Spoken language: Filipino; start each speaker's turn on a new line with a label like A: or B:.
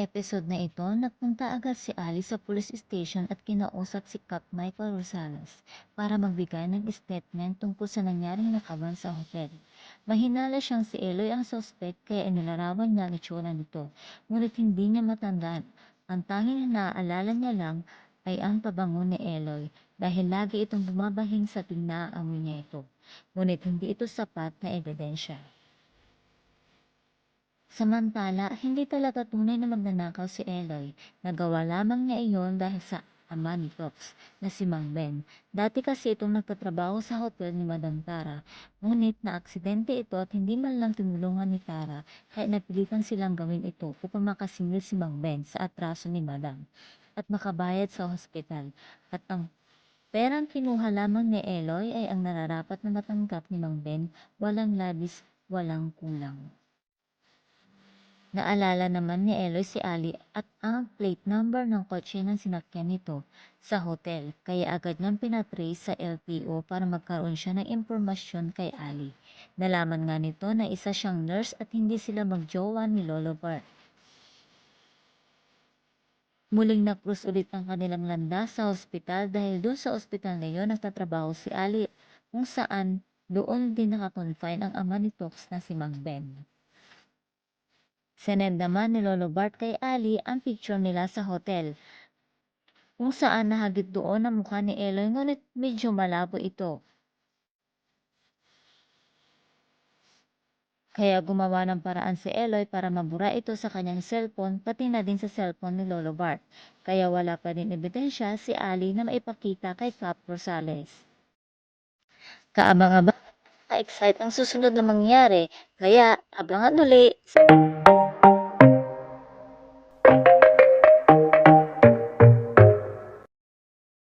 A: episode na ito, nagpunta agad si Ali sa police station at kinausap si Cap Michael Rosales para magbigay ng statement tungkol sa nangyaring nakaban sa hotel. Mahinala siyang si Eloy ang suspect kaya inilarawan niya ang itsura nito, ngunit hindi niya matandaan. Ang tanging naaalala niya lang ay ang pabango ni Eloy dahil lagi itong bumabahing sa tuwing naaamoy niya ito. Ngunit hindi ito sapat na ebidensya. Samantala, hindi talaga tunay na magnanakaw si Eloy. Nagawa lamang niya iyon dahil sa ama ni Tox na si Mang Ben. Dati kasi itong nagtatrabaho sa hotel ni Madam Tara. Ngunit naaksidente ito at hindi man lang tinulungan ni Tara kaya napilitan silang gawin ito upang makasingil si Mang Ben sa atraso ni Madam at makabayad sa hospital. At ang perang kinuha lamang ni Eloy ay ang nararapat na matanggap ni Mang Ben, walang labis, walang kulang. Naalala naman ni Eloy si Ali at ang plate number ng kotse ng sinakyan nito sa hotel kaya agad niyang pinatrace sa LTO para magkaroon siya ng impormasyon kay Ali. Nalaman nga nito na isa siyang nurse at hindi sila magjowa ni Lolo Bart. Muling na-cruise ulit ang kanilang landas sa ospital dahil doon sa ospital na iyon nagtatrabaho si Ali kung saan doon din nakakonfine ang ama ni Tox na si Mang Ben. Sinend naman ni Lolo Bart kay Ali ang picture nila sa hotel, kung saan nahagip doon ang mukha ni Eloy ngunit medyo malabo ito. Kaya gumawa ng paraan si Eloy para mabura ito sa kanyang cellphone pati na din sa cellphone ni Lolo Bart. Kaya wala pa din ebidensya si Ali na maipakita kay Cap Rosales. Kaabang-abang ka-excite ang susunod na mangyari, kaya abangan uli.